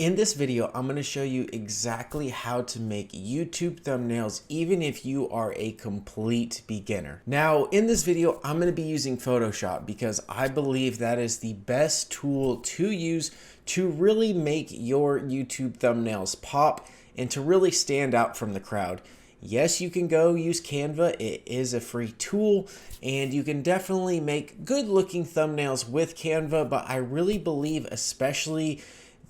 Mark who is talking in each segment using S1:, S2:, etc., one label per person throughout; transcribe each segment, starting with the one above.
S1: In this video, I'm going to show you exactly how to make YouTube thumbnails even if you are a complete beginner. Now, in this video, I'm going to be using Photoshop because I believe that is the best tool to use to really make your YouTube thumbnails pop and to really stand out from the crowd. Yes, you can go use Canva. It is a free tool and you can definitely make good looking thumbnails with Canva, but I really believe, especially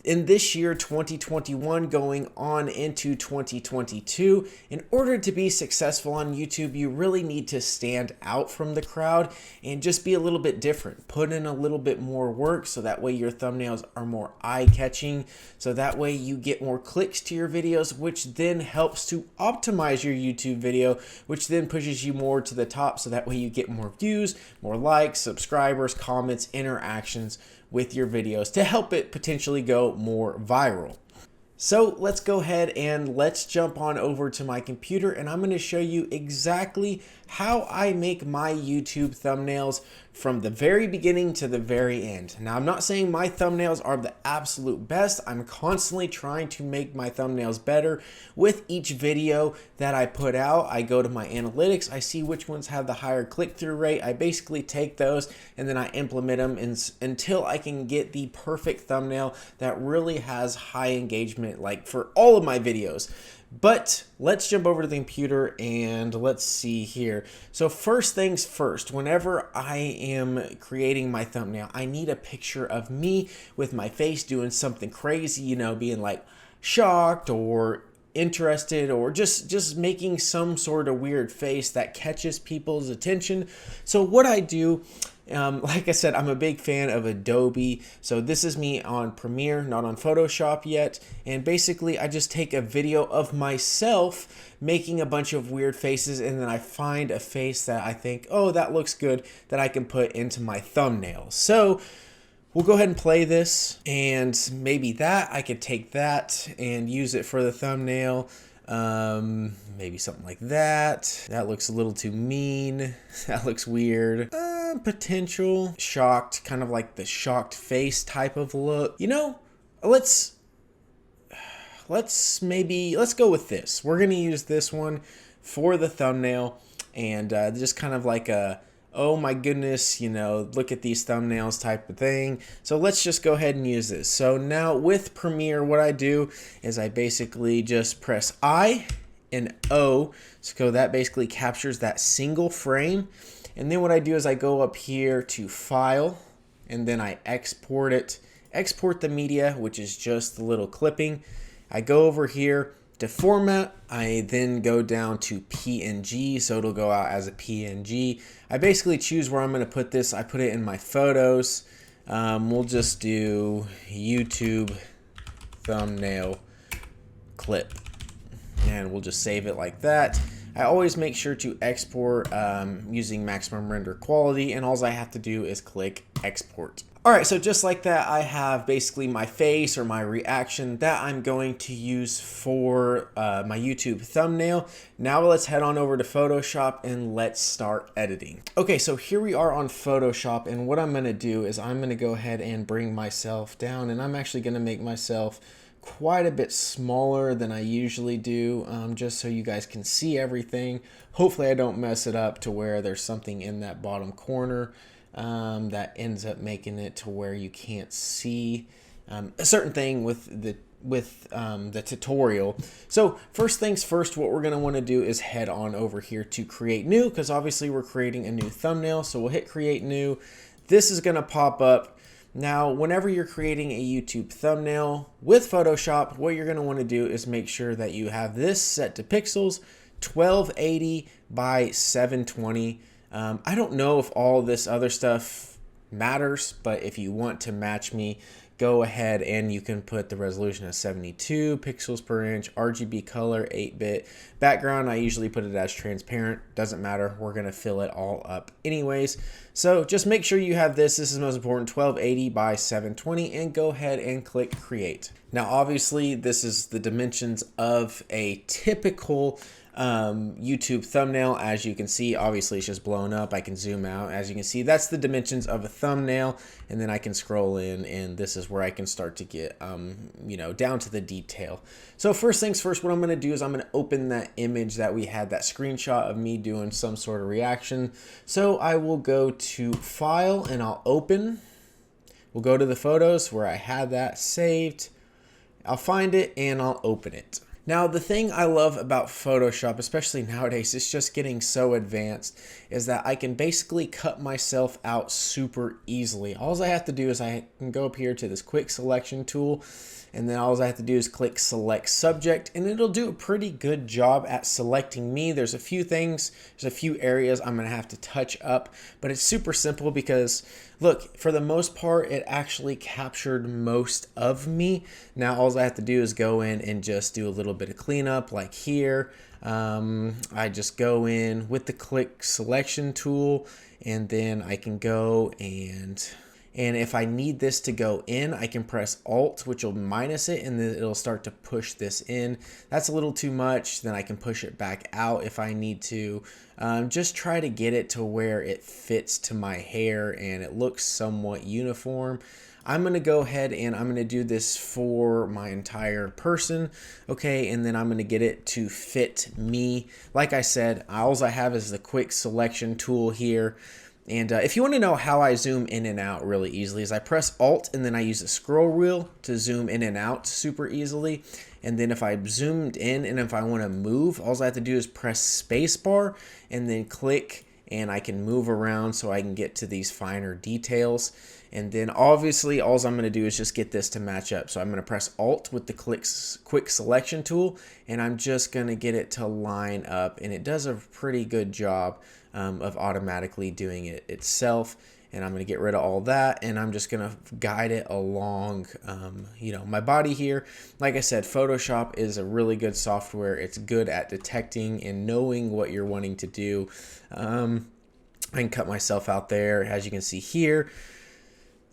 S1: in this year 2021 going on into 2022, in order to be successful on YouTube, you really need to stand out from the crowd and just be a little bit different. Put in a little bit more work so that way your thumbnails are more eye-catching, so that way you get more clicks to your videos, which then helps to optimize your YouTube video, which then pushes you more to the top, so that way you get more views, more likes, subscribers, comments, interactions with your videos to help it potentially go more viral. So let's go ahead and let's jump on over to my computer and I'm going to show you exactly how I make my YouTube thumbnails from the very beginning to the very end. Now, I'm not saying my thumbnails are the absolute best. I'm constantly trying to make my thumbnails better with each video that I put out. I go to my analytics, I see which ones have the higher click-through rate. I basically take those and then I implement them until I can get the perfect thumbnail that really has high engagement, like for all of my videos. But let's jump over to the computer and let's see here. So first things first, whenever I am creating my thumbnail, I need a picture of me with my face doing something crazy, you know, being like shocked or interested or just making some sort of weird face that catches people's attention. So what I do, like I said, I'm a big fan of Adobe. So this is me on Premiere, not on Photoshop yet. And basically I just take a video of myself making a bunch of weird faces and then I find a face that I think, oh, that looks good, that I can put into my thumbnail. So we'll go ahead and play this, and maybe I could take that and use it for the thumbnail. Maybe something like that. That looks a little too mean. That looks weird. Potential shocked, kind of like the shocked face type of look. You know, let's go with this. We're gonna use this one for the thumbnail, and just kind of like a, oh my goodness, you know, look at these thumbnails type of thing. So let's just go ahead and use this. So now with Premiere, what I do is I basically just press I and O. So that basically captures that single frame. And then what I do is I go up here to File, and then I export it. Export the media, which is just the little clipping. I go over here to Format. I then go down to PNG, so it'll go out as a PNG. I basically choose where I'm going to put this. I put it in my photos. We'll just do YouTube thumbnail clip, and we'll just save it like that. I always make sure to export using maximum render quality, and all I have to do is click export. All right, so just like that, I have basically my face or my reaction that I'm going to use for my YouTube thumbnail. Now let's head on over to Photoshop and let's start editing. Okay, so here we are on Photoshop, and what I'm gonna do is I'm gonna go ahead and bring myself down, and I'm actually gonna make myself quite a bit smaller than I usually do, just so you guys can see everything. Hopefully I don't mess it up to where there's something in that bottom corner that ends up making it to where you can't see a certain thing with the tutorial. So first things first, what we're going to want to do is head on over here to create new, because obviously we're creating a new thumbnail. So we'll hit create new. This is going to pop up. Now, whenever you're creating a YouTube thumbnail with Photoshop, what you're going to want to do is make sure that you have this set to pixels, 1280 by 720. I don't know if all this other stuff matters, but if you want to match me, go ahead and you can put the resolution as 72 pixels per inch, RGB color, 8-bit. Background, I usually put it as transparent. Doesn't matter. We're going to fill it all up anyways. So just make sure you have this. This is most important, 1280 by 720, and go ahead and click create. Now, obviously this is the dimensions of a typical YouTube thumbnail. As you can see, obviously it's just blown up. I can zoom out. As you can see, that's the dimensions of a thumbnail, and then I can scroll in, and this is where I can start to get you know, down to the detail. So first things first, what I'm going to do is I'm going to open that image that we had, that screenshot of me doing some sort of reaction. So I will go to file and I'll open. We'll go to the photos where I had that saved. I'll find it and I'll open it. Now, the thing I love about Photoshop, especially nowadays, it's just getting so advanced, is that I can basically cut myself out super easily. All I have to do is I can go up here to this quick selection tool, and then all I have to do is click select subject, and it'll do a pretty good job at selecting me. There's a few things, there's a few areas I'm gonna have to touch up, but it's super simple because look, for the most part, it actually captured most of me. Now all I have to do is go in and just do a little bit of cleanup, like here. I just go in with the click selection tool, and then I can go and if I need this to go in, I can press Alt, which will minus it, and then it'll start to push this in. That's a little too much. Then I can push it back out if I need to. Just try to get it to where it fits to my hair and it looks somewhat uniform. I'm going to go ahead and I'm going to do this for my entire person. Okay, and then I'm going to get it to fit me. Like I said, all I have is the quick selection tool here. And if you want to know how I zoom in and out really easily, is I press Alt and then I use the scroll wheel to zoom in and out super easily. And then if I zoomed in and if I want to move, all I have to do is press spacebar and then click, and I can move around so I can get to these finer details. And then obviously all I'm going to do is just get this to match up. So I'm going to press Alt with the quick selection tool, and I'm just going to get it to line up, and it does a pretty good job of automatically doing it itself. And I'm going to get rid of all that, and I'm just going to guide it along you know, my body here. Like I said, Photoshop is a really good software. It's good at detecting and knowing what you're wanting to do. I can cut myself out there, as you can see here.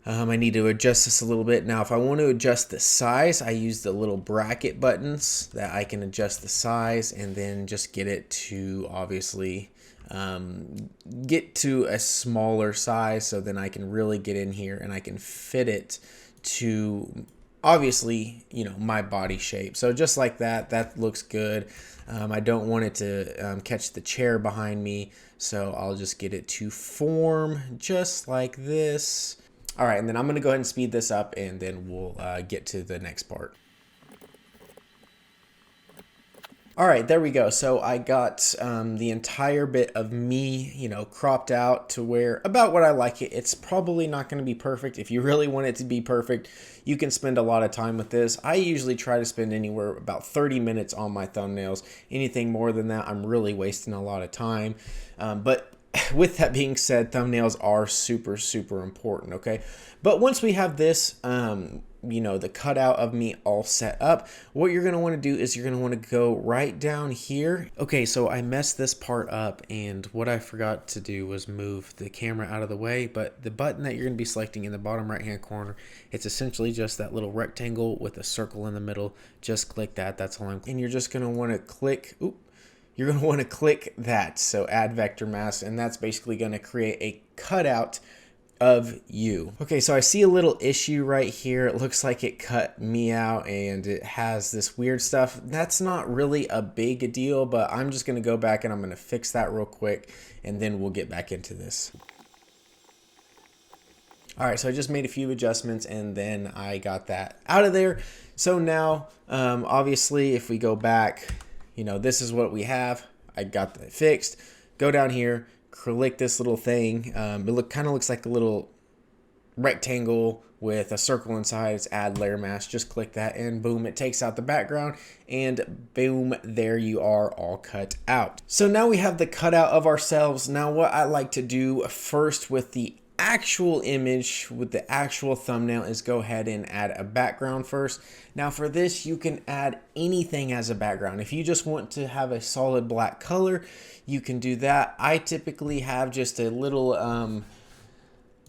S1: I need to adjust this a little bit. Now, if I want to adjust the size, I use the little bracket buttons that I can adjust the size, and then just get it to obviously get to a smaller size, so then I can really get in here and I can fit it to obviously, you know, my body shape. So just like that, that looks good. I don't want it to catch the chair behind me, so I'll just get it to form just like this. All right, and then I'm going to go ahead and speed this up, and then we'll get to the next part. All right, there we go. So I got the entire bit of me, you know, cropped out to where about what I like it. It's probably not going to be perfect. If you really want it to be perfect, you can spend a lot of time with this. I usually try to spend anywhere about 30 minutes on my thumbnails. Anything more than that, I'm really wasting a lot of time. But with that being said, thumbnails are super, super important, okay? But once we have this, you know, the cutout of me all set up, what you're going to want to do is you're going to want to go right down here. Okay, so I messed this part up, and what I forgot to do was move the camera out of the way, but the button that you're going to be selecting in the bottom right hand corner, it's essentially just that little rectangle with a circle in the middle. Just click that. That's all and you're just going to want to click, you're going to want to click that, so add vector mask, and that's basically going to create a cutout of you. Okay, so I see a little issue right here. It looks like it cut me out and it has this weird stuff. That's not really a big deal, but I'm just going to go back and I'm going to fix that real quick, and then we'll get back into this. All right, so I just made a few adjustments, and then I got that out of there. So now, obviously, if we go back, you know, this is what we have. I got that fixed. Go down here, click this little thing. It kind of looks like a little rectangle with a circle inside. It's add layer mask. Just click that, and boom, it takes out the background, and boom, there you are, all cut out. So now we have the cutout of ourselves. Now what I like to do first with the actual image, with the actual thumbnail, is go ahead and add a background first. Now for this, you can add anything as a background. If you just want to have a solid black color, you can do that. I typically have just a little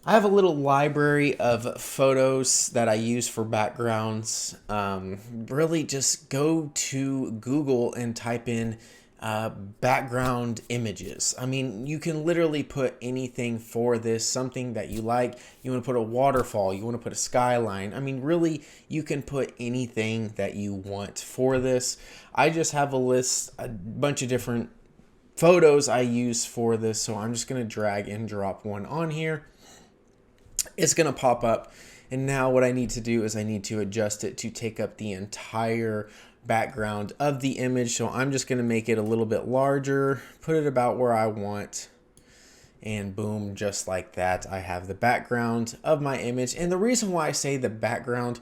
S1: I have a little library of photos that I use for backgrounds. Really just go to Google and type in background images. I mean, you can literally put anything for this, something that you like. You want to put a waterfall, you want to put a skyline. I mean, really, you can put anything that you want for this. I just have a list, a bunch of different photos I use for this, so I'm just going to drag and drop one on here. It's going to pop up, and now what I need to do is I need to adjust it to take up the entire background of the image. So I'm just going to make it a little bit larger, put it about where I want, and boom, just like that, I have the background of my image. And the reason why I say the background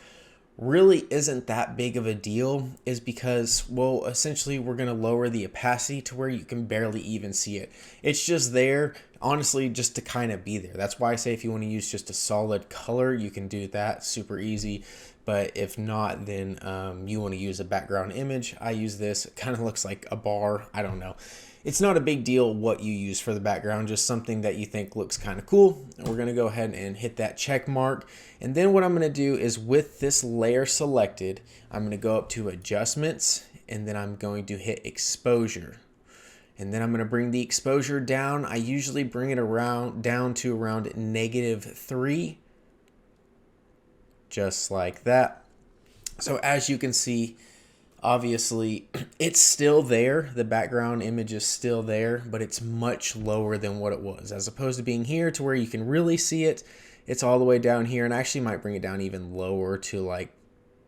S1: really isn't that big of a deal is because, well, essentially we're going to lower the opacity to where you can barely even see it. It's just there, honestly, just to kind of be there. That's why I say if you want to use just a solid color, you can do that super easy. But if not, then you want to use a background image. I use this. It kind of looks like a bar. I don't know. It's not a big deal what you use for the background, just something that you think looks kind of cool. And we're going to go ahead and hit that check mark. And then what I'm going to do is with this layer selected, I'm going to go up to adjustments, and then I'm going to hit exposure. And then I'm going to bring the exposure down. I usually bring it around down to around -3, just like that. So as you can see, obviously it's still there. The background image is still there, but it's much lower than what it was. As opposed to being here to where you can really see it, it's all the way down here. And I actually might bring it down even lower to like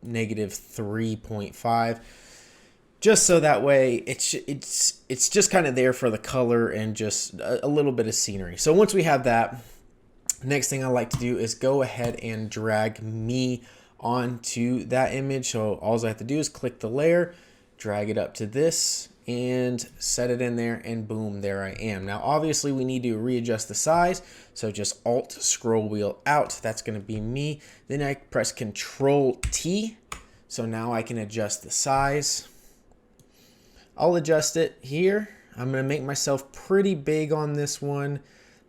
S1: -3.5. Just so that way it's just kind of there for the color and just a little bit of scenery. So once we have that, next thing I like to do is go ahead and drag me onto that image. So all I have to do is click the layer, drag it up to this, and set it in there, and boom, there I am. Now obviously we need to readjust the size, so just Alt scroll wheel out. That's going to be me. Then I press Control T, so now I can adjust the size. I'll adjust it here. I'm going to make myself pretty big on this one.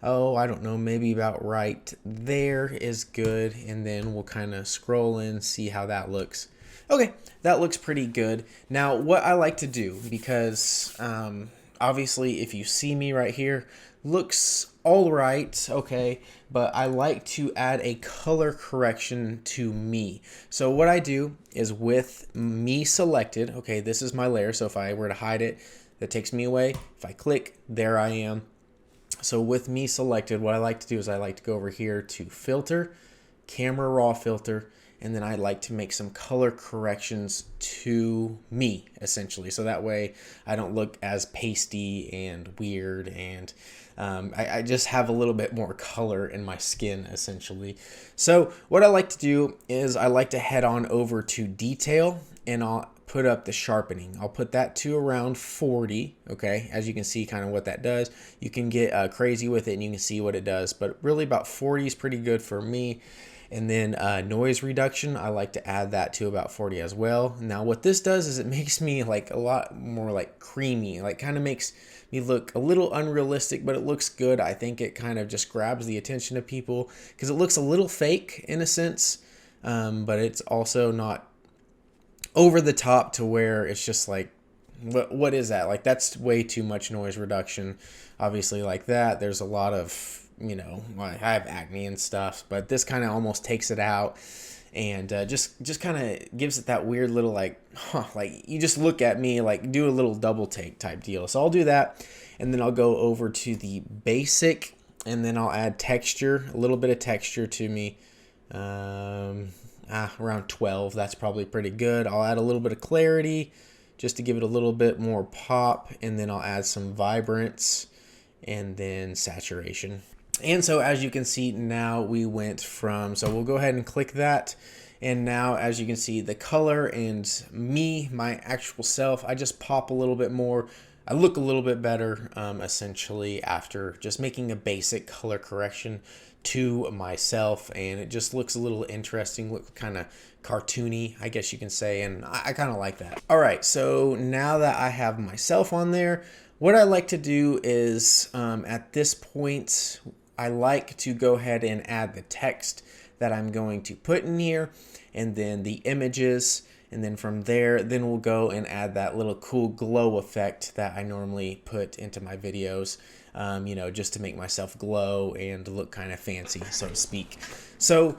S1: Oh, I don't know, maybe about right there is good. And then we'll kind of scroll in, see how that looks. Okay, that looks pretty good. Now, what I like to do, because obviously if you see me right here, looks all right, okay, but I like to add a color correction to me. So what I do is with me selected, okay, this is my layer, so if I were to hide it, that takes me away. If I click, there I am. So with me selected, what I like to do is I like to go over here to filter, camera raw filter, and then I like to make some color corrections to me, essentially. So that way I don't look as pasty and weird, and I just have a little bit more color in my skin, essentially. So what I like to do is I like to head on over to detail, and I'll put up the sharpening. I'll put that to around 40, okay? As you can see kind of what that does. You can get crazy with it and you can see what it does, but really about 40 is pretty good for me. And then noise reduction, I like to add that to about 40 as well. Now what this does is it makes me like a lot more like creamy, like kind of makes me look a little unrealistic, but it looks good. I think it kind of just grabs the attention of people because it looks a little fake in a sense, but it's also not over the top to where it's just like, what is that? Like, that's way too much noise reduction. Obviously like that, there's a lot of, you know, I have acne and stuff, but this kind of almost takes it out and just kind of gives it that weird little like, like you just look at me, like do a little double take type deal. So I'll do that, and then I'll go over to the basic, and then I'll add texture, a little bit of texture to me. Around 12, that's probably pretty good. I'll add a little bit of clarity just to give it a little bit more pop, and then I'll add some vibrance and then saturation. And so as you can see, now we went from, so we'll go ahead and click that, and now as you can see, the color and me, my actual self, I just pop a little bit more. I look a little bit better, essentially, after just making a basic color correction to myself, and it just looks a little interesting, look kind of cartoony, I guess you can say, and I kind of like that. All right, so now that I have myself on there, what I like to do is at this point, I like to go ahead and add the text that I'm going to put in here, and then the images, and then from there, then we'll go and add that little cool glow effect that I normally put into my videos, you know, just to make myself glow and look kind of fancy, so to speak. So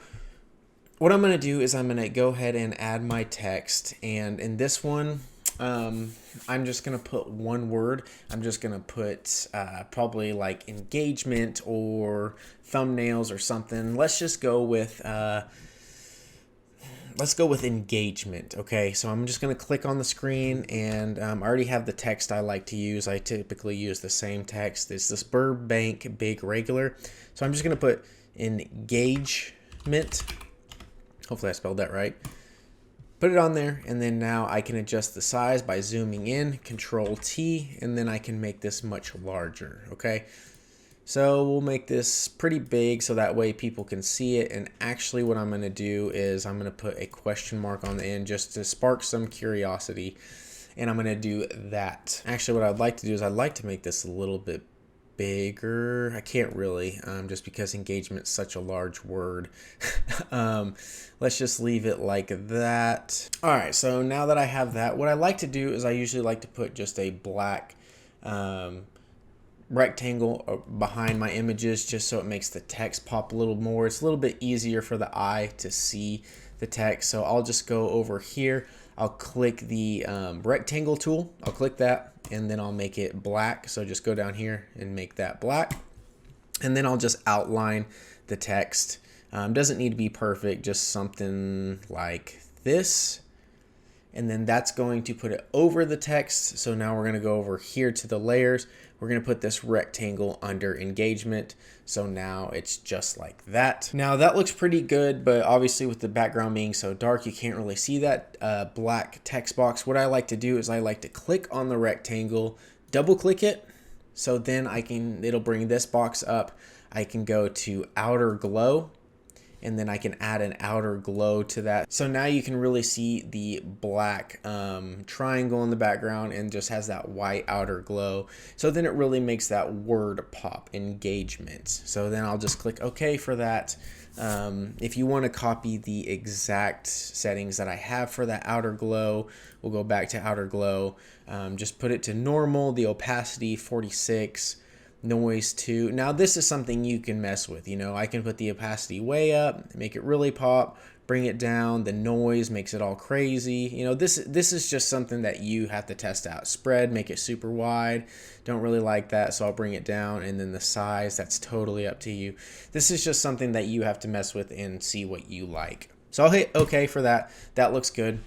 S1: what I'm going to do is I'm going to go ahead and add my text, and in this one, I'm just going to put one word. I'm just going to put probably like engagement or thumbnails or something. Let's just go with engagement. Okay, so I'm just going to click on the screen, and I already have the text I like to use. I typically use the same text. It's this Burbank Big Regular. So I'm just going to put engagement. Hopefully I spelled that right. Put it on there, and then now I can adjust the size by zooming in, Control T, and then I can make this much larger, okay? So we'll make this pretty big so that way people can see it, and actually what I'm going to do is I'm going to put a question mark on the end just to spark some curiosity, and I'm going to do that. Actually, what I'd like to do is I'd like to make this a little bit bigger. I can't really, just because engagement is such a large word. Let's just leave it like that. All right, so now that I have that, what I like to do is I usually like to put just a black rectangle behind my images, just so it makes the text pop a little more. It's a little bit easier for the eye to see the text. So I'll just go over here. I'll click the rectangle tool. I'll click that, and then I'll make it black. So just go down here and make that black. And then I'll just outline the text. Doesn't need to be perfect, just something like this. And then that's going to put it over the text. So now we're going to go over here to the layers. We're going to put this rectangle under engagement. So now it's just like that. Now that looks pretty good, but obviously with the background being so dark, you can't really see that black text box. What I like to do is I like to click on the rectangle, double click it. So then it'll bring this box up. I can go to outer glow, and then I can add an outer glow to that. So now you can really see the black triangle in the background and just has that white outer glow. So then it really makes that word pop, engagement. So then I'll just click OK for that. If you want to copy the exact settings that I have for that outer glow, we'll go back to outer glow. Just put it to normal, the opacity 46. Noise 2. Now this is something you can mess with. You know, I can put the opacity way up, make it really pop, bring it down. The noise makes it all crazy. You know, this is just something that you have to test out. Spread, make it super wide. Don't really like that, so I'll bring it down. And then the size, that's totally up to you. This is just something that you have to mess with and see what you like. So I'll hit OK for that. That looks good.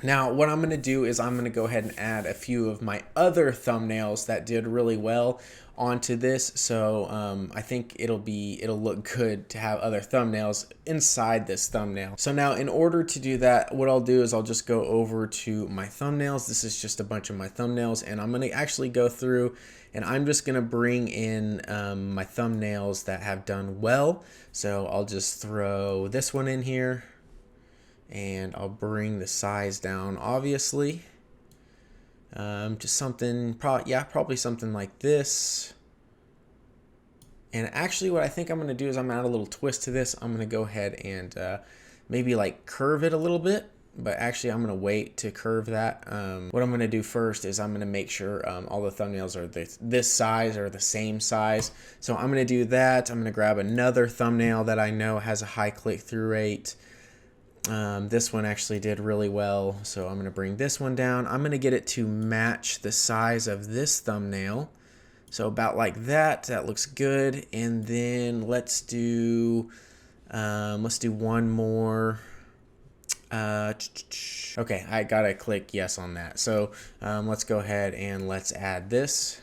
S1: Now what I'm going to do is I'm going to go ahead and add a few of my other thumbnails that did really well onto this. So I think it'll look good to have other thumbnails inside this thumbnail. So now in order to do that, what I'll do is I'll just go over to my thumbnails. This is just a bunch of my thumbnails, and I'm going to actually go through and I'm just going to bring in my thumbnails that have done well. So I'll just throw this one in here, and I'll bring the size down, obviously. Just something, probably something like this. And actually what I think I'm going to do is I'm going to add a little twist to this. I'm going to go ahead and maybe like curve it a little bit, but actually I'm going to wait to curve that. What I'm going to do first is I'm going to make sure all the thumbnails are this size or the same size. So I'm going to do that. I'm going to grab another thumbnail that I know has a high click-through rate. This one actually did really well, so I'm going to bring this one down. I'm going to get it to match the size of this thumbnail. So about like that. That looks good. And then let's do one more. Okay, I gotta click yes on that. So let's go ahead and let's add this.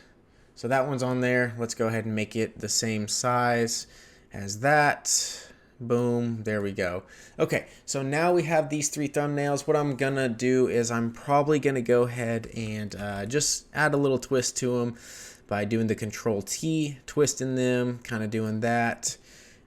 S1: So that one's on there. Let's go ahead and make it the same size as that. Boom, there we go. Okay, so now we have these three thumbnails. What I'm gonna do is I'm probably gonna go ahead and just add a little twist to them by doing the Control T, twisting them, kind of doing that.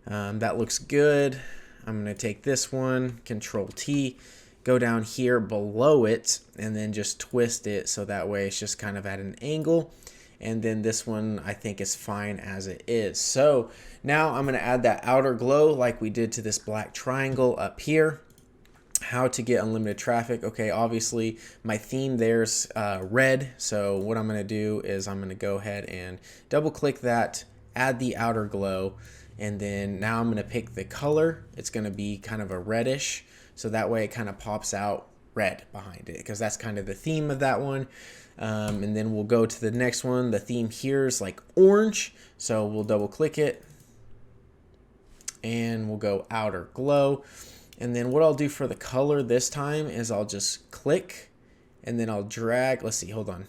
S1: That looks good. I'm gonna take this one, Control T, go down here below it, and then just twist it so that way it's just kind of at an angle. and then this one I think is fine as it is. So now I'm going to add that outer glow like we did to this black triangle up here. How to get unlimited traffic. Okay, obviously my theme there's red, so what I'm going to do is I'm going to go ahead and double click that, add the outer glow, and then now I'm going to pick the color. It's going to be kind of a reddish, so that way it kind of pops out red behind it, because that's kind of the theme of that one. And then we'll go to the next one. The theme here is like orange, so we'll double click it and we'll go outer glow. And then what I'll do for the color this time is I'll just click and then I'll drag. Let's see, hold on.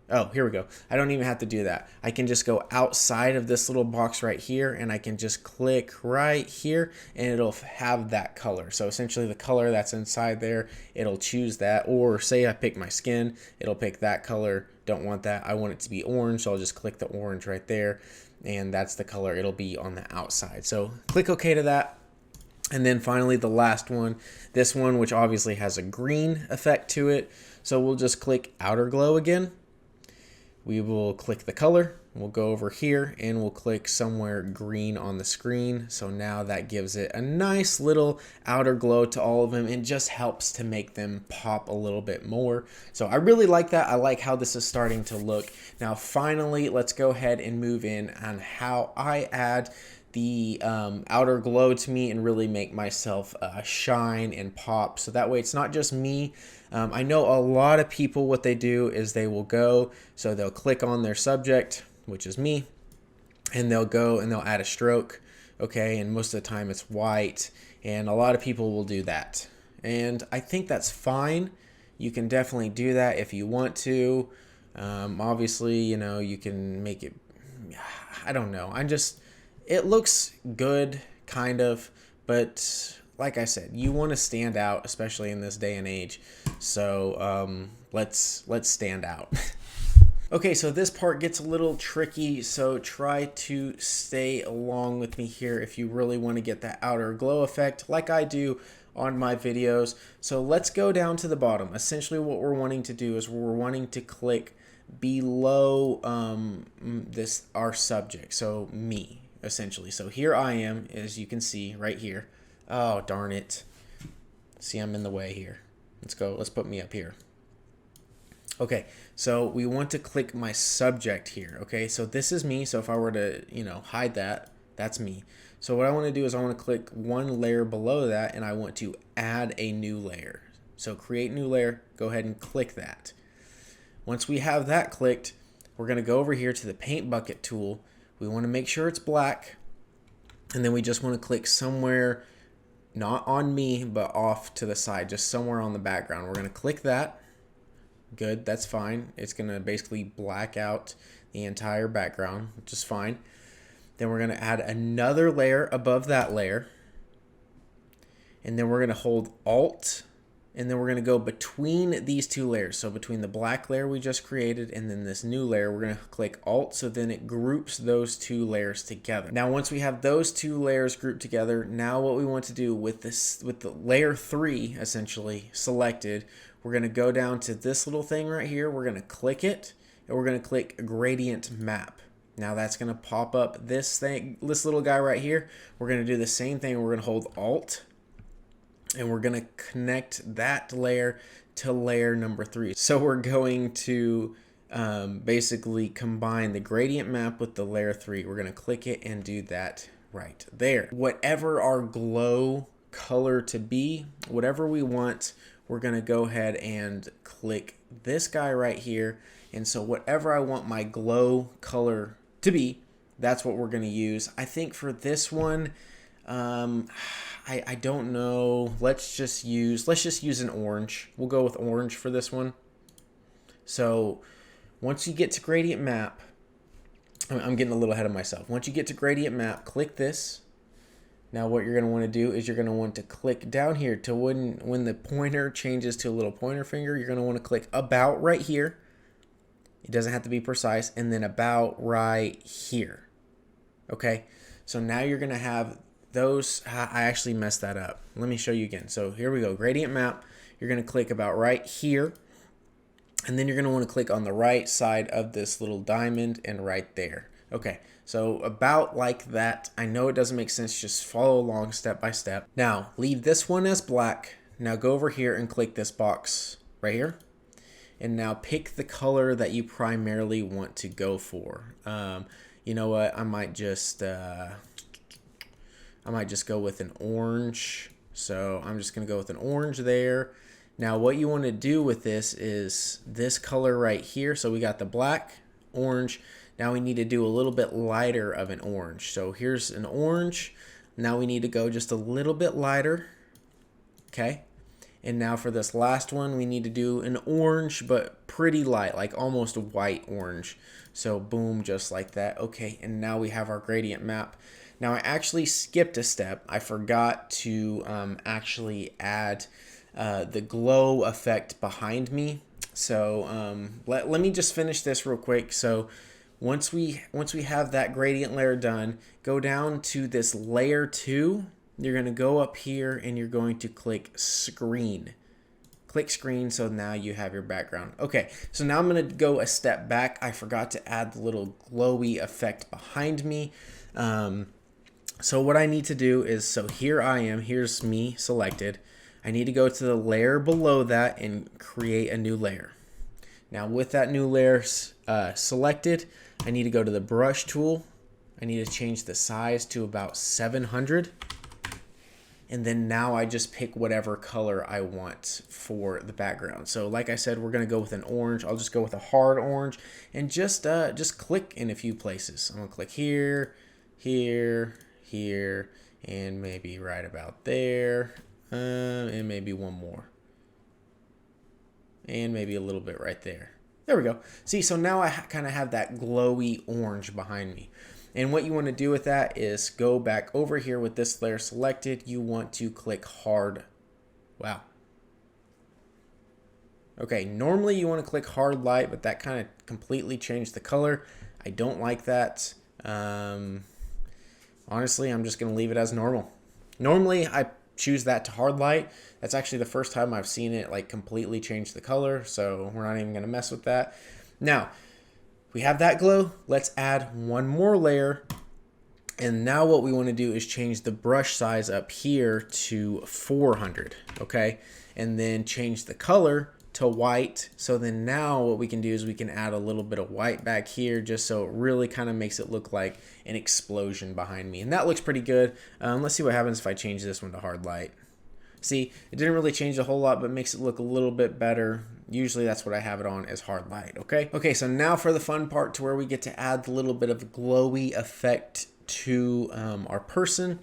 S1: Oh, here we go. I don't even have to do that. I can just go outside of this little box right here, and I can just click right here and it'll have that color. So essentially the color that's inside there, it'll choose that. Or say I pick my skin, it'll pick that color. Don't want that. I want it to be orange, so I'll just click the orange right there, and that's the color it'll be on the outside. So click OK to that. And then finally the last one, this one, which obviously has a green effect to it. So we'll just click outer glow again. We will click the color. We'll go over here and we'll click somewhere green on the screen. So now that gives it a nice little outer glow to all of them and just helps to make them pop a little bit more. So I really like that. I like how this is starting to look. Now finally, let's go ahead and move in on how I add the outer glow to me and really make myself shine and pop. So that way it's not just me. I know a lot of people, what they do is they will go, so they'll click on their subject, which is me, and they'll go and they'll add a stroke. Okay, and most of the time it's white, and a lot of people will do that. And I think that's fine. You can definitely do that if you want to. Obviously, you know, you can make it, I don't know. It looks good, kind of, but like I said, you want to stand out, especially in this day and age. So let's stand out. Okay, so this part gets a little tricky, so try to stay along with me here if you really want to get that outer glow effect like I do on my videos. So let's go down to the bottom. Essentially what we're wanting to do is we're wanting to click below our subject, so me. Essentially, so here I am, as you can see right here. Oh, darn it. See, I'm in the way here. Let's put me up here. Okay, so we want to click my subject here. Okay, so this is me. So if I were to, you know, hide that, that's me. So what I want to do is I want to click one layer below that, and I want to add a new layer. So create new layer, go ahead and click that. Once we have that clicked, we're going to go over here to the paint bucket tool. We want to make sure it's black, and then we just want to click somewhere, not on me, but off to the side, just somewhere on the background. We're going to click that. Good, that's fine. It's going to basically black out the entire background, which is fine. Then we're going to add another layer above that layer, and then we're going to hold Alt, and then we're going to go between these two layers. So between the black layer we just created and then this new layer, we're going to click Alt, so then it groups those two layers together. Now once we have those two layers grouped together, now what we want to do with the layer 3 essentially selected, we're going to go down to this little thing right here. We're going to click it, and we're going to click Gradient Map. Now that's going to pop up this little guy right here. We're going to do the same thing. We're going to hold Alt, and we're going to connect that layer to layer number 3. So we're going to basically combine the gradient map with the layer 3. We're going to click it and do that right there. Whatever our glow color to be, whatever we want, we're going to go ahead and click this guy right here. And so whatever I want my glow color to be, that's what we're going to use. I think for this one, I don't know. Let's just use an orange. We'll go with orange for this one. So once you get to gradient map, I'm getting a little ahead of myself. Once you get to gradient map, click this. Now what you're going to want to do is you're going to want to click down here to when the pointer changes to a little pointer finger, you're going to want to click about right here. It doesn't have to be precise, and then about right here. Okay, so now you're going to have those. I actually messed that up. Let me show you again. So here we go, gradient map. You're going to click about right here, And then you're going to want to click on the right side of this little diamond and right there. Okay, so about like that. I know it doesn't make sense, just follow along step by step. Now leave this one as black. Now go over here and click this box right here. And now pick the color that you primarily want to go for. You know what, I might just go with an orange. So I'm just gonna go with an orange there. Now what you want to do with this is this color right here. So we got the black, orange. Now we need to do a little bit lighter of an orange. So here's an orange. Now we need to go just a little bit lighter. Okay. And now for this last one, we need to do an orange, but pretty light, like almost a white orange. So boom, just like that. Okay, and now we have our gradient map. Now I actually skipped a step. I forgot to actually add the glow effect behind me. So let me just finish this real quick. So once we have that gradient layer done, go down to this layer 2. You're going to go up here and you're going to click screen. Click screen, so now you have your background. Okay, so now I'm going to go a step back. I forgot to add the little glowy effect behind me. So what I need to do is, so here I am, here's me selected. I need to go to the layer below that and create a new layer. Now with that new layer selected, I need to go to the brush tool. I need to change the size to about 700. And then now I just pick whatever color I want for the background. So like I said, we're gonna go with an orange. I'll just go with a hard orange and just click in a few places. I'm gonna click here, here, here, and maybe right about there, and maybe one more. And maybe a little bit right there. There we go. See, so now I kind of have that glowy orange behind me. And what you want to do with that is go back over here with this layer selected. You want to click hard. Wow. Okay, normally you want to click hard light, but that kind of completely changed the color. I don't like that. Honestly, I'm just going to leave it as normal. Normally, I choose that to hard light. That's actually the first time I've seen it like completely change the color, so we're not even going to mess with that. Now, we have that glow. Let's add one more layer. And now what we want to do is change the brush size up here to 400, okay? And then change the color to white. So then now what we can do is we can add a little bit of white back here just so it really kind of makes it look like an explosion behind me. And that looks pretty good. Let's see what happens if I change this one to hard light. See, it didn't really change a whole lot, but makes it look a little bit better. Usually that's what I have it on, as hard light, okay? Okay, so now for the fun part to where we get to add a little bit of glowy effect to our person.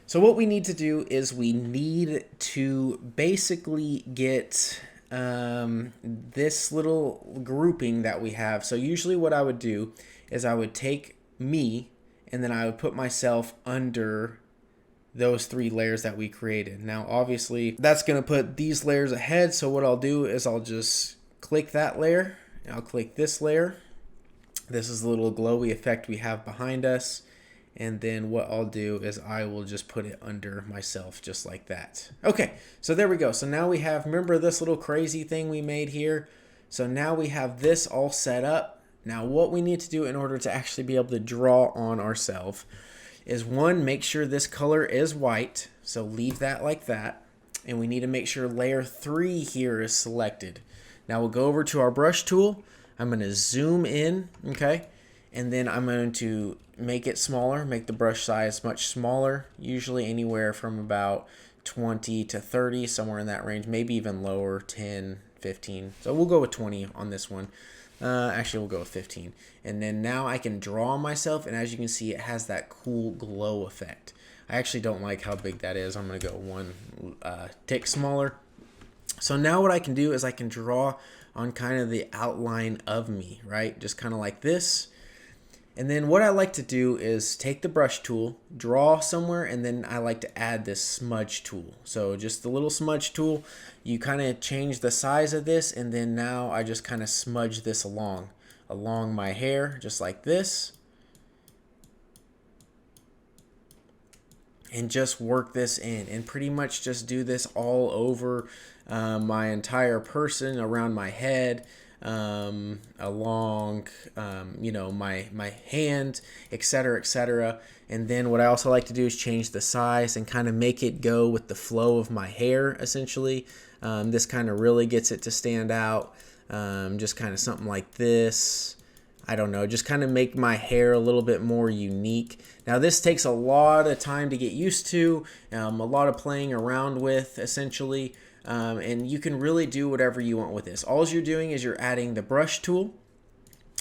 S1: So what we need to do is we need to basically get this little grouping that we have. So usually what I would do is I would take me and then I would put myself under those 3 layers that we created. Now obviously that's going to put these layers ahead, so what I'll do is I'll just click that layer and I'll click this layer. This is the little glowy effect we have behind us, and then what I'll do is I will just put it under myself just like that. Okay, so there we go. So now we have, remember this little crazy thing we made here? So now we have this all set up. Now what we need to do in order to actually be able to draw on ourselves is, one, make sure this color is white, so leave that like that, and we need to make sure layer 3 here is selected. Now we'll go over to our brush tool. I'm going to zoom in, okay, and then I'm going to make it smaller, make the brush size much smaller, usually anywhere from about 20 to 30, somewhere in that range, maybe even lower, 10, 15. So we'll go with 20 on this one. Actually, we'll go with 15. And then now I can draw on myself, and as you can see, it has that cool glow effect. I actually don't like how big that is. I'm going to go one tick smaller. So now what I can do is I can draw on kind of the outline of me, right? Just kind of like this. And then what I like to do is take the brush tool, draw somewhere, and then I like to add this smudge tool. So just the little smudge tool, you kind of change the size of this, and then now I just kind of smudge this along my hair, just like this. And just work this in, and pretty much just do this all over my entire person around my head, along, you know, my hand, etc., etc. And then what I also like to do is change the size and kind of make it go with the flow of my hair, essentially. This kind of really gets it to stand out. Just kind of something like this. I don't know, just kind of make my hair a little bit more unique. Now this takes a lot of time to get used to, a lot of playing around with, essentially. And you can really do whatever you want with this. All you're doing is you're adding the brush tool.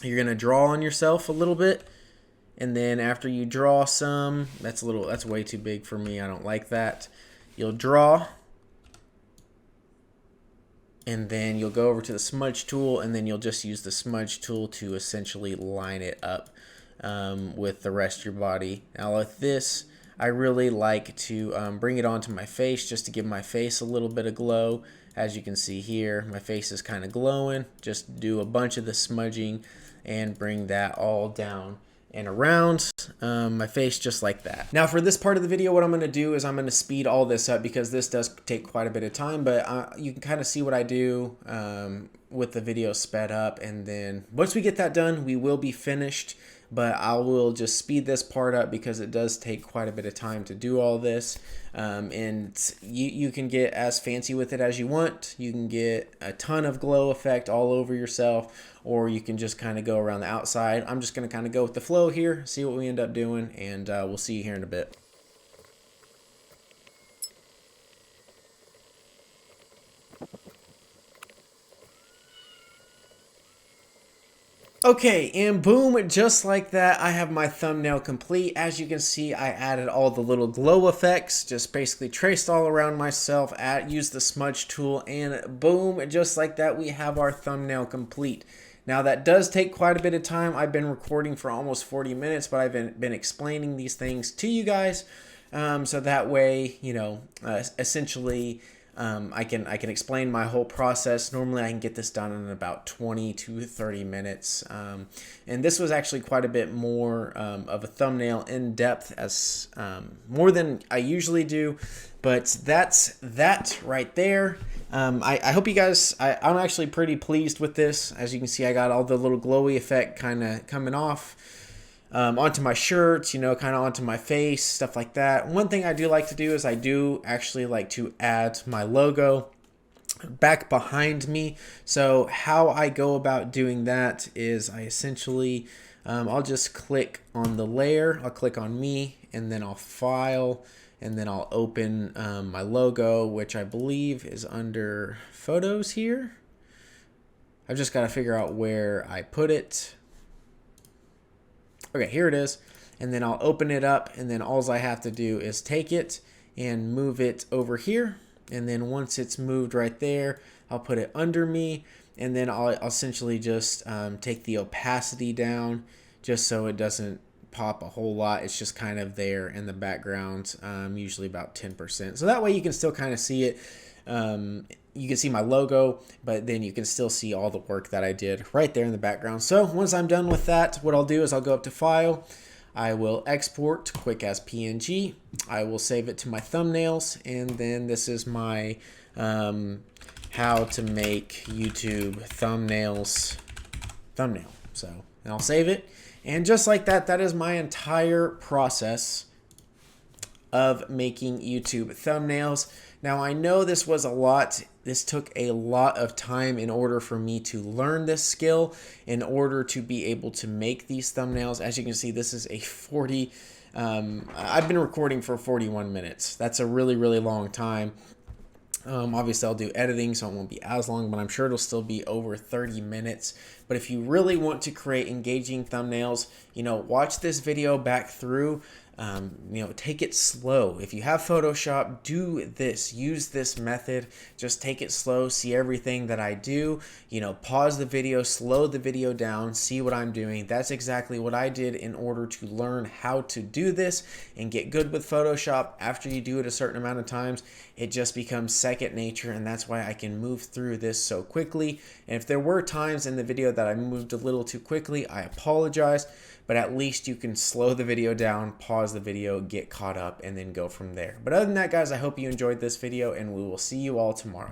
S1: You're going to draw on yourself a little bit. And then after you draw some, that's way too big for me. I don't like that. You'll draw. And then you'll go over to the smudge tool, and then you'll just use the smudge tool to essentially line it up with the rest of your body. Now with this, I really like to bring it onto my face just to give my face a little bit of glow. As you can see here, my face is kind of glowing. Just do a bunch of the smudging and bring that all down and around my face just like that. Now for this part of the video, what I'm going to do is I'm going to speed all this up because this does take quite a bit of time, but you can kind of see what I do with the video sped up, and then once we get that done, we will be finished. But I will just speed this part up because it does take quite a bit of time to do all this. And you can get as fancy with it as you want. You can get a ton of glow effect all over yourself, or you can just kind of go around the outside. I'm just going to kind of go with the flow here, see what we end up doing, and we'll see you here in a bit. Okay, and boom, just like that, I have my thumbnail complete. As you can see, I added all the little glow effects, just basically traced all around myself, used the smudge tool, and boom, just like that, we have our thumbnail complete. Now that does take quite a bit of time. I've been recording for almost 40 minutes, but I've been explaining these things to you guys, so that way, you know, essentially, I can explain my whole process. Normally I can get this done in about 20 to 30 minutes. And this was actually quite a bit more of a thumbnail in depth, as more than I usually do. But that's that right there. I hope you guys, I'm actually pretty pleased with this. As you can see, I got all the little glowy effect kind of coming off. Onto my shirts, you know, kind of onto my face, stuff like that. One thing I do like to do is I do actually like to add my logo back behind me. So how I go about doing that is I essentially, I'll just click on the layer, I'll click on me, and then I'll file, and then I'll open my logo, which I believe is under photos here. I've just got to figure out where I put it. Okay, here it is, and then I'll open it up, and then all I have to do is take it and move it over here, and then once it's moved right there, I'll put it under me, and then I'll essentially just take the opacity down just so it doesn't pop a whole lot. It's just kind of there in the background, usually about 10%. So that way you can still kind of see it. You can see my logo, but then you can still see all the work that I did right there in the background. So once I'm done with that, what I'll do is I'll go up to File. I will export quick as PNG. I will save it to my thumbnails, and then this is my how to make YouTube thumbnails thumbnail. So, and I'll save it. And just like that, that is my entire process of making YouTube thumbnails. Now I know this was a lot. This took a lot of time in order for me to learn this skill, in order to be able to make these thumbnails. As you can see, this is a 40, I've been recording for 41 minutes. That's a really, really long time. Obviously I'll do editing, so it won't be as long, but I'm sure it'll still be over 30 minutes. But if you really want to create engaging thumbnails, you know, watch this video back through. You know, take it slow. If you have Photoshop, do this. Use this method. Just take it slow. See everything that I do. You know, pause the video, slow the video down, see what I'm doing. That's exactly what I did in order to learn how to do this and get good with Photoshop. After you do it a certain amount of times, it just becomes second nature, and that's why I can move through this so quickly. And if there were times in the video that I moved a little too quickly, I apologize. But at least you can slow the video down, pause the video, get caught up, and then go from there. But other than that, guys, I hope you enjoyed this video, and we will see you all tomorrow.